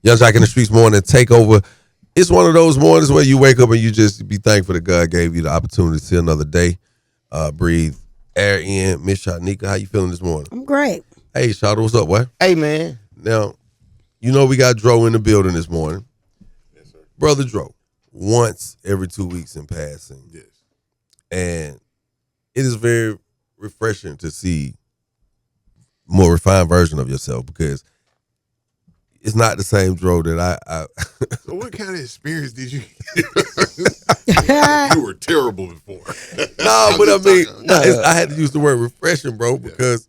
Young Joc in the Streetz morning takeover. It's one of those mornings where you wake up and you just be thankful that God gave you the opportunity to see another day, breathe air in. Miss Shyneka, how you feeling this morning? I'm great. Hey, Shawty, what's up, boy? Hey, man. Now, you know we got Dro in the building this morning. Yes, sir. Brother Dro, once every 2 weeks in passing. Yes. And it is very refreshing to see more refined version of yourself because it's not the same Dro that I So what kind of experience did you You were terrible before. No, but I mean, I had to use the word refreshing, bro, because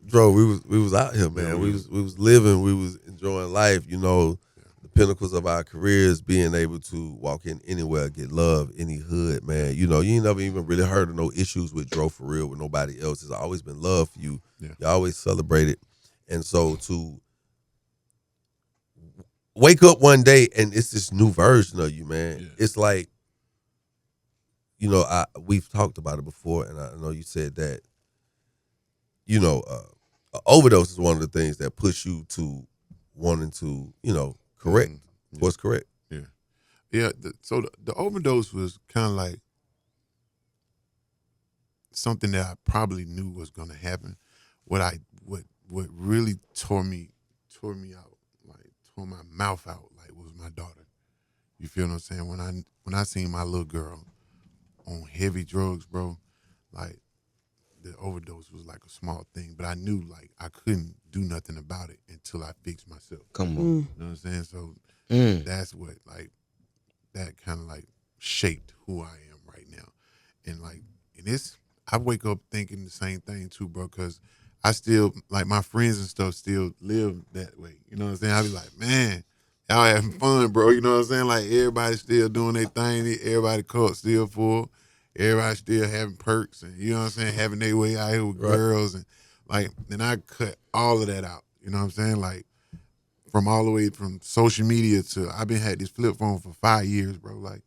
Dro, we was out here, man. We was living, we was enjoying life, you know, the pinnacles of our careers, being able to walk in anywhere, get love, any hood, man. You know, you ain't never even really heard of no issues with Dro for real with nobody else. It's always been love for you. Yeah. You always celebrate it. And so to wake up one day and it's this new version of you, man. Yeah. It's like, you know, we've talked about it before, and I know you said that, you know, overdose is one of the things that push you to wanting to, you know, correct what's correct. Yeah. Yeah. So the overdose was kind of like something that I probably knew was going to happen. What really tore me out, like tore my mouth out, like was my daughter. You feel what I'm saying? When I seen my little girl on heavy drugs, bro, like the overdose was like a small thing, but I knew like I couldn't do nothing about it until I fixed myself. Come on. You know what I'm saying? So that's what like that kind of like shaped who I am right now. And like I wake up thinking the same thing too, bro, because I still like my friends and stuff still live that way. You know what I'm saying? I be like, man, y'all having fun, bro. You know what I'm saying? Like everybody still doing their thing, everybody caught still full. Everybody still having perks and, you know what I'm saying, having their way out here with girls. And like, then I cut all of that out. You know what I'm saying? Like, from all the way from social media to, I've been had this flip phone for 5 years, bro. Like,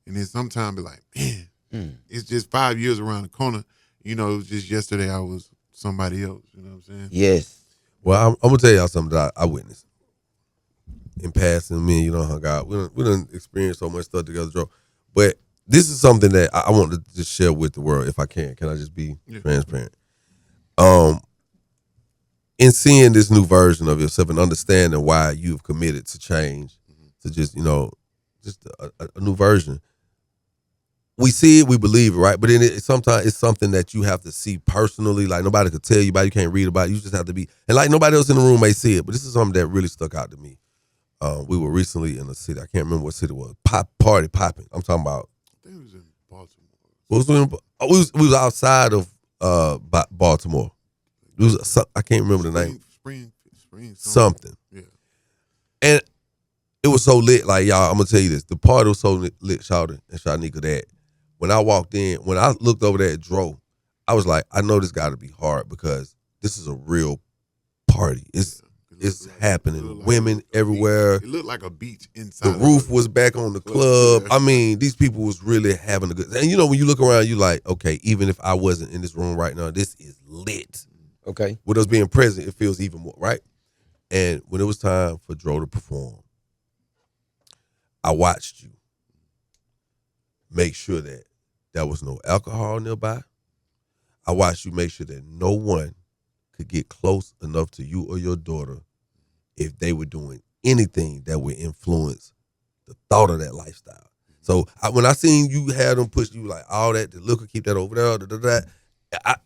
and then sometimes be like, man, it's just 5 years around the corner. You know, it was just yesterday I was somebody else. You know what I'm saying? Yes. Well, I'm gonna tell y'all something that I witnessed in passing. Me and you know hung out. We done experienced so much stuff together, Dro. But this is something that I want to just share with the world if I can. Can I just be transparent? In seeing this new version of yourself and understanding why you've committed to change, to just, you know, just a new version. We see it, we believe it, right? But then sometimes it's something that you have to see personally. Like nobody could tell you about it, you can't read about it. You just have to be, and like nobody else in the room may see it, but this is something that really stuck out to me. We were recently in a city, I can't remember what city it was, party popping. I'm talking about, I think it was in Baltimore. We was outside of Baltimore. It was I can't remember the name. Spring something. Yeah. And it was so lit. Like y'all, I'm gonna tell you this: the party was so lit, Shawty and Shyneka, that when I walked in, when I looked over there at Dro, I was like, I know this got to be hard because this is a real party. It's happening. Women everywhere. It looked like a beach inside. The roof was back on the club. Yeah. I mean, these people was really having a good. And you know, when you look around, you like, okay, even if I wasn't in this room right now, this is lit. Okay. With us being present, it feels even more, right? And when it was time for Dro to perform, I watched you make sure that there was no alcohol nearby. I watched you make sure that no one could get close enough to you or your daughter if they were doing anything that would influence the thought of that lifestyle. So when I seen you had them push you like all that, the liquor, keep that over there,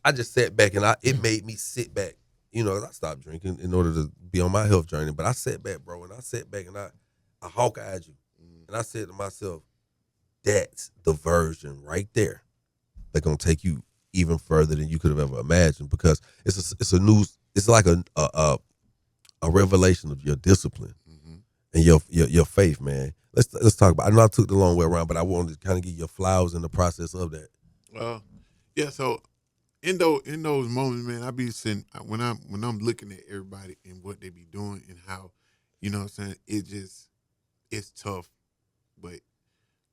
I just sat back and it made me sit back. You know, I stopped drinking in order to be on my health journey, but I sat back, bro, and I sat back and I hawk-eyed you. And I said to myself, that's the version right there that's gonna take you even further than you could have ever imagined, because it's like a revelation of your discipline and your faith, man. Let's talk about. I know I took the long way around, but I wanted to kind of give your flowers in the process of that. Yeah. So in those moments, man, I be sitting when I'm looking at everybody and what they be doing and how, you know what I'm saying, it's tough, but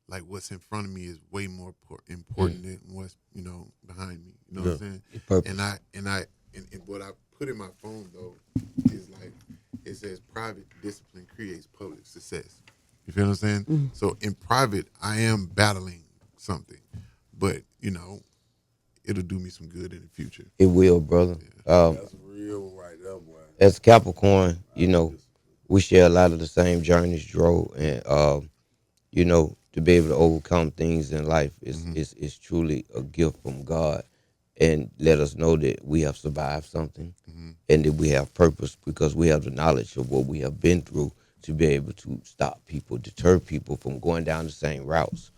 like what's in front of me is way more important than what's, you know, behind me. You know what I'm saying? And what I put in my phone though is like it says private discipline creates public success. You feel what I'm saying? So in private, I am battling something, but it'll do me some good in the future. It will, brother. That's real right there, boy. As Capricorn, we share a lot of the same journeys, Dro, and to be able to overcome things in life is truly a gift from God, and let us know that we have survived something, and that we have purpose because we have the knowledge of what we have been through to be able to stop people, deter people from going down the same routes.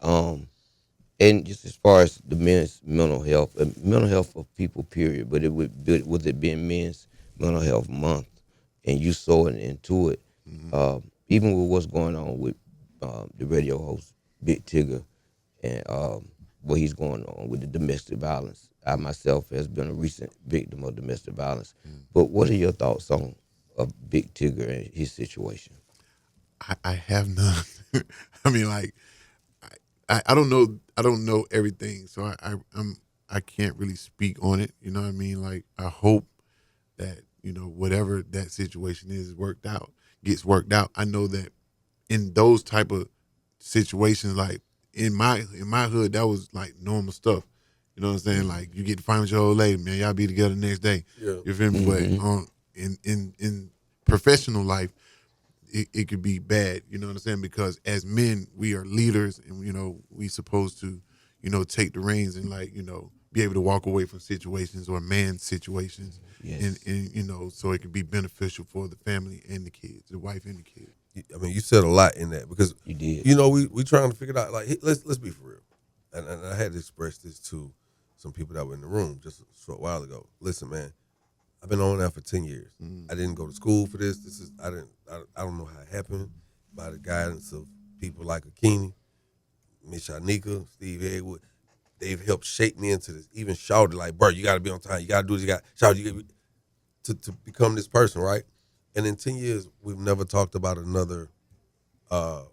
And just as far as the men's mental health of people, period, but with it being Men's Mental Health Month, and you saw it into it, even with what's going on with the radio host Big Tigger and what he's going on with the domestic violence. I myself has been a recent victim of domestic violence. But what are your thoughts on Big Tigger and his situation? I have none. I mean, like, I don't know everything, so I can't really speak on it. You know what I mean? Like, I hope that whatever that situation is gets worked out. I know that in those type of situations, like in my hood, that was like normal stuff. You know what I'm saying? Like, you get to find with your old lady, man, y'all be together the next day. Yeah. You feel me? But in professional life, it could be bad, you know what I'm saying? Because as men, we are leaders, and we supposed to, take the reins and be able to walk away from situations or man situations, and so it can be beneficial for the family and the kids, the wife and the kids. I mean, you said a lot in that because You did. we trying to figure it out. Like, let's be for real, and I had to express this to some people that were in the room just a short while ago. Listen, man, I've been on that for 10 years. I didn't go to school for this. I don't know how it happened. By the guidance of people like Akini, Miss Shyneka, Steve Haywood, they've helped shape me into this. Even Shawty, like, bro, you got to be on time. You got to do this. Shawty, to become this person, right? And in 10 years, we've never talked about another a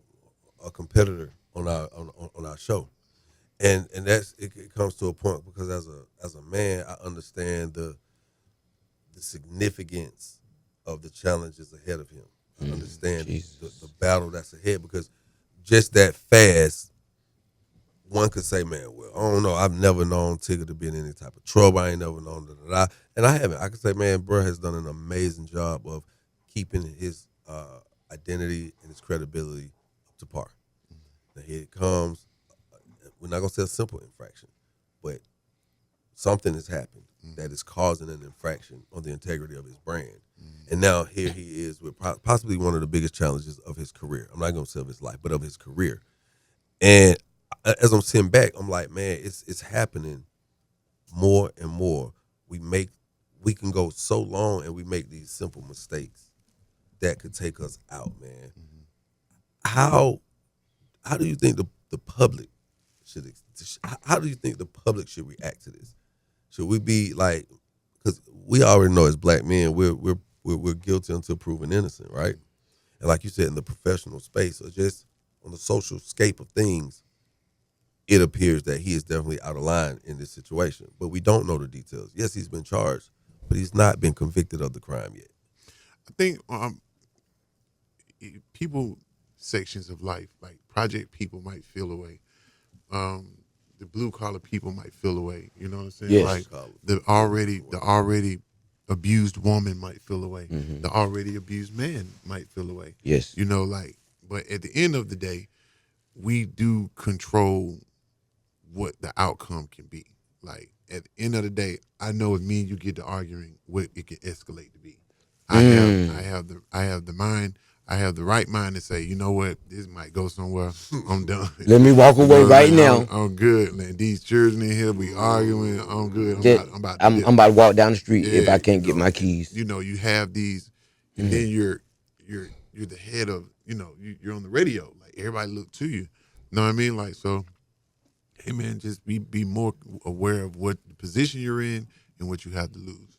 competitor on our show, and that's it comes to a point because as a man, I understand the significance of the challenges ahead of him. I understand the battle that's ahead, because just that fast, one could say, man, well, I don't know. I've never known Tigger to be in any type of trouble. I ain't never known that. And I haven't. I could say, man, bro has done an amazing job of keeping his identity and his credibility up to par. Now, here it comes. We're not going to say a simple infraction, but something has happened that is causing an infraction on the integrity of his brand. And now here he is with possibly one of the biggest challenges of his career. I'm not going to say of his life, but of his career. And as I'm sitting back, I'm like, man, it's happening more and more. We can go so long and we make these simple mistakes that could take us out, man. How do you think the public how do you think the public should react to this? Should we be like, because we already know as black men, we're guilty until proven innocent, right? And like you said, in the professional space, or just on the social scape of things, it appears that he is definitely out of line in this situation. But we don't know the details. Yes, he's been charged, but he's not been convicted of the crime yet. I think people, sections of life, like project people might feel away. The blue collar people might feel away. You know what I'm saying? Yes. Like the already abused woman might feel away. The already abused man might feel away. Yes. But at the end of the day, we do control what the outcome can be. Like, at the end of the day, I know if me and you get to arguing, what it can escalate to be. I have the mind. I have the right mind to say, you know what, this might go somewhere. I'm done. Let me walk away right now. I'm good, man. These children in here be arguing. I'm good. I'm about to walk down the street if I can't get my keys. You have these, and then you're the head of, you're on the radio. Like, everybody look to you. You know what I mean? Like, so, hey man, just be more aware of what the position you're in and what you have to lose.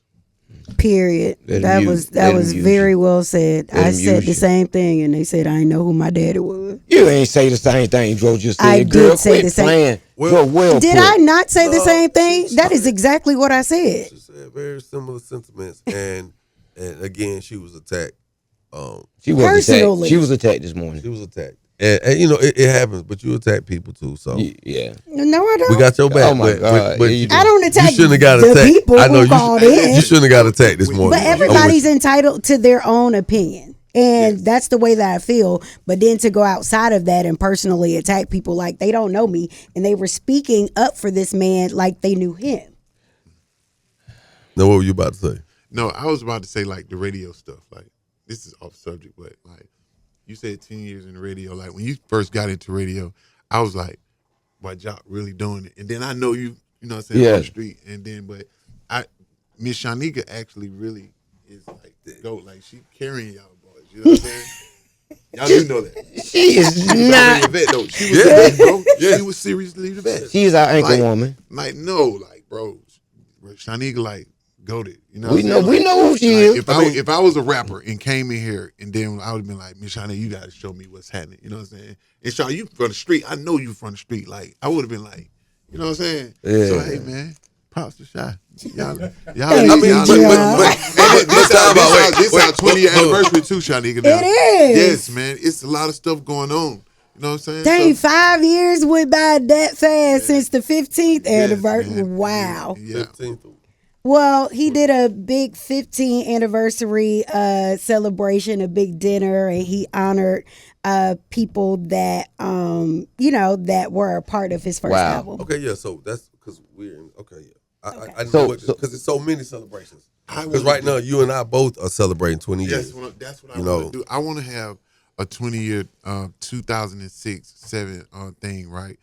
Period. That was very well said. I said the same thing, and they said I didn't know who my daddy was. You ain't say the same thing, Joe just said. I Girl, did say the same. Did I not say the same thing? That is exactly what I said. She said very similar sentiments, and again, she was attacked She was personally. attacked. She was attacked this morning. She was attacked. And you know, it happens, but you attack people too. So yeah. No, I don't. we got your back. Oh my God. But Yeah, I don't attack you shouldn't have got the attacked. people I know who called in. you shouldn't have got attacked this morning. But everybody's entitled to their own opinion. And that's the way that I feel. But then to go outside of that and personally attack people like they don't know me and they were speaking up for this man like they knew him. No, what were you about to say? No, I was about to say like the radio stuff. Like this is off subject, but like you said 10 years in the radio. Like when you first got into radio, I was like, boy, Joc really doing it. And then I know you know what I'm saying, on the street. And then, but Miss Shyneka actually really is like the GOAT. Like she carrying y'all boys. You know what I'm saying? Y'all do know that. She is not. The vet, though. She was the vet, bro. She was seriously the vet. She is our anchor woman. Like, no, like, bro, Shyneka, like, GOATed. You know, we know who she is. If I was a rapper and came in here and then I would have been like, Miss Shyneka, you gotta show me what's happening. You know what I'm saying? And Shaw, you from the street. I know you from the street. Like, I would have been like, you know what I'm saying? Yeah. So hey, man, props to Shy. Y'all. This This our 20th anniversary too, Shyneka. It is. Yes, man. It's a lot of stuff going on. You know what I'm saying? Dang, 5 years went by that fast since the 15th anniversary. Man. Wow. Yeah. 15th. Well, he did a big 15th anniversary celebration, a big dinner, and he honored people that that were a part of his first album. Okay, yeah. So that's because we're in. Okay, yeah. I know So because it's so many celebrations. Because right now you and I both are celebrating 20 years. That's what I want to do. I want to have a 20-year 2006-7 thing, right?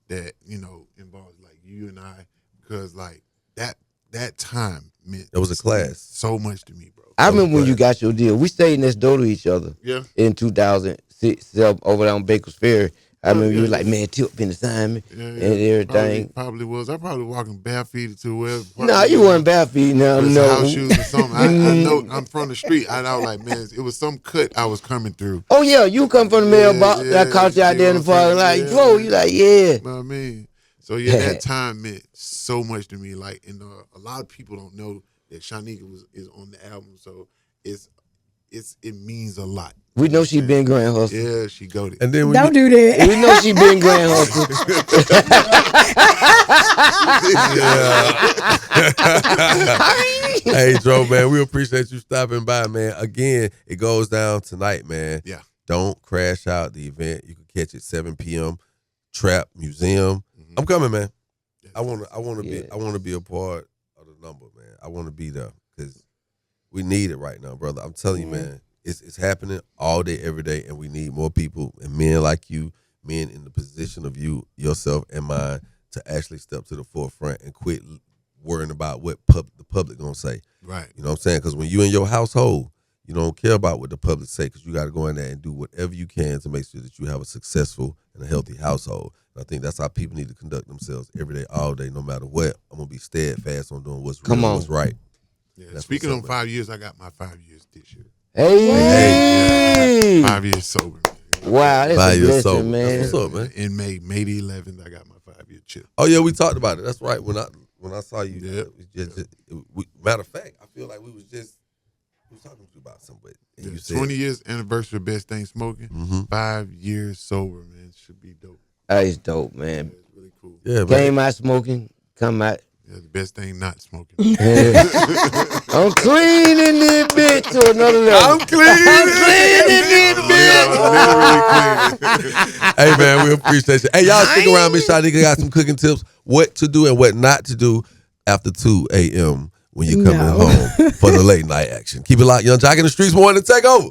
That involves like you and I, because like that time meant It was a class. so much to me, bro. I remember when you got your deal. We stayed next door to each other. Yeah. In 2006, over there on Baker's Ferry. I remember you was like, man, Tip finna sign me and everything. Probably was. I probably walking barefooted to where. No, you weren't barefooted. No. House shoes or something. I know I'm from the street. I was like, man, it was some cut I was coming through. Oh yeah, you come from the mailbox. Yeah, I caught you out there in the park. Like, whoa, you like, yeah. You know what I mean? So yeah, that time meant so much to me. Like, and a lot of people don't know that Shyneka is on the album. So it means a lot. We know she been Grand Hustle. Yeah, she goated. And then Don't do that. We know she been Grand Hustle. Hey, Dro, man, we appreciate you stopping by, man. Again, it goes down tonight, man. Yeah. Don't crash out the event. You can catch it 7 p.m. Trap Museum. Mm-hmm. I'm coming, man. I want to be a part of the number, man. I want to be there because we need it right now, brother. I'm telling you, man. It's happening all day, every day, and we need more people and men like you, men in the position of you, yourself, and mine to actually step to the forefront and quit worrying about what the public gonna say. Right. You know what I'm saying? Because when you in your household, you don't care about what the public say because you got to go in there and do whatever you can to make sure that you have a successful and a healthy household. And I think that's how people need to conduct themselves every day, all day, no matter what. I'm gonna be steadfast on doing what's real and what's right. Yeah. Speaking on 5 years, I got my 5 years this year. Hey. 5 years sober. Wow, that's a blessing, man. What's up, man? In May the 11th, I got my 5-year chip. Oh yeah, we talked about it. That's right. When I saw you, matter of fact, I feel like we was talking to you about something. And you said 20 years anniversary of Best Thing Smoking. 5 years sober, man. Should be dope. That is dope, man. It's really cool. Yeah, man. Came out smoking, come out. Yeah, the best thing not smoking. I'm cleaning this bitch to another level. I'm cleaning this bitch. Hey man, we appreciate you. Hey, y'all stick around. Miss Shyneka got some cooking tips, what to do and what not to do after 2 a.m. when you're coming home for the late night action. Keep it locked, Young Joc in the streets, more to take over.